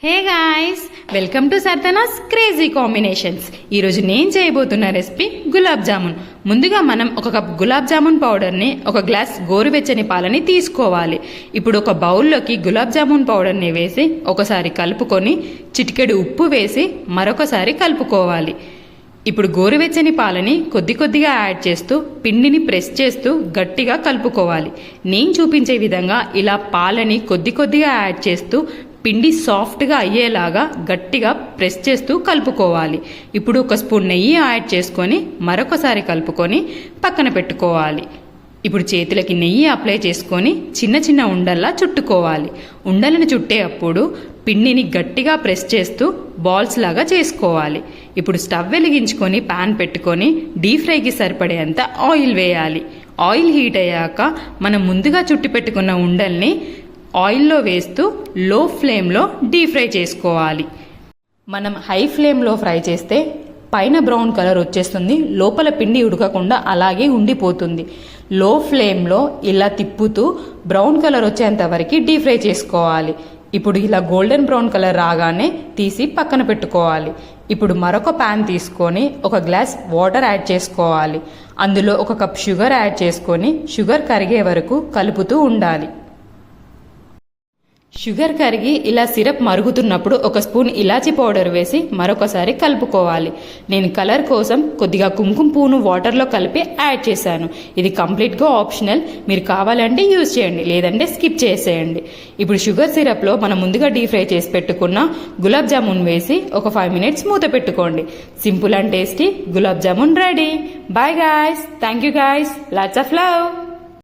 Hey guys, welcome to Sardana's crazy combinations. ఈరోజు నేను చేయబోతున్న రెసిపీ గులాబ్ జామున్. ముందుగా మనం ఒక కప్ గులాబ్ జామున్ పౌడర్ని, ఒక గ్లాస్ గోరువెచ్చని పాలని తీసుకోవాలి. ఇప్పుడు ఒక బౌల్లోకి గులాబ్ జామున్ పౌడర్ని వేసి ఒకసారి కలుపుకొని చిటికెడు ఉప్పు వేసి మరొకసారి కలుపుకోవాలి. ఇప్పుడు గోరువెచ్చని పాలని కొద్ది కొద్దిగా యాడ్ చేస్తూ పిండిని ప్రెస్ చేస్తూ గట్టిగా కలుపుకోవాలి. నేను చూపించే విధంగా ఇలా పాలని కొద్ది కొద్దిగా యాడ్ చేస్తూ పిండి సాఫ్ట్గా అయ్యేలాగా గట్టిగా ప్రెస్ చేస్తూ కలుపుకోవాలి. ఇప్పుడు ఒక స్పూన్ నెయ్యి యాడ్ చేసుకొని మరొకసారి కలుపుకొని పక్కన పెట్టుకోవాలి. ఇప్పుడు చేతులకి నెయ్యి అప్లై చేసుకొని చిన్న చిన్న ఉండల్లా చుట్టుకోవాలి. ఉండలను చుట్టేటప్పుడు పిండిని గట్టిగా ప్రెస్ చేస్తూ బాల్స్ లాగా చేసుకోవాలి. ఇప్పుడు స్టవ్ వెలిగించుకొని పాన్ పెట్టుకొని డీప్ ఫ్రైకి సరిపడేంత ఆయిల్ వేయాలి. ఆయిల్ హీట్ అయ్యాక మనం ముందుగా చుట్టి పెట్టుకున్న ఉండల్ని ఆయిల్లో వేస్తూ లో ఫ్లేమ్లో డీప్ ఫ్రై చేసుకోవాలి. మనం హై ఫ్లేమ్లో ఫ్రై చేస్తే పైన బ్రౌన్ కలర్ వచ్చేస్తుంది, లోపల పిండి ఉడకకుండా అలాగే ఉండిపోతుంది. లో ఫ్లేమ్లో ఇలా తిప్పుతూ బ్రౌన్ కలర్ వచ్చేంత వరకు డీప్ ఫ్రై చేసుకోవాలి. ఇప్పుడు ఇలా గోల్డెన్ బ్రౌన్ కలర్ రాగానే తీసి పక్కన పెట్టుకోవాలి. ఇప్పుడు మరొక ప్యాన్ తీసుకొని ఒక గ్లాస్ వాటర్ యాడ్ చేసుకోవాలి. అందులో ఒక కప్ షుగర్ యాడ్ చేసుకొని షుగర్ కరిగే వరకు కలుపుతూ ఉండాలి. షుగర్ కరిగి ఇలా సిరప్ మరుగుతున్నప్పుడు ఒక స్పూన్ ఇలాచీ పౌడర్ వేసి మరొకసారి కలుపుకోవాలి. నేను కలర్ కోసం కొద్దిగా కుంకుమ పువ్వును వాటర్లో కలిపి యాడ్ చేశాను. ఇది కంప్లీట్గా ఆప్షనల్, మీరు కావాలంటే యూజ్ చేయండి, లేదంటే స్కిప్ చేసేయండి. ఇప్పుడు షుగర్ సిరప్లో మనం ముందుగా డీప్ ఫ్రై చేసి పెట్టుకున్న గులాబ్ జామున్ వేసి ఒక 5 minutes మూత పెట్టుకోండి. Simple and tasty gulab jamun ready. Bye guys, thank you guys, lots of love.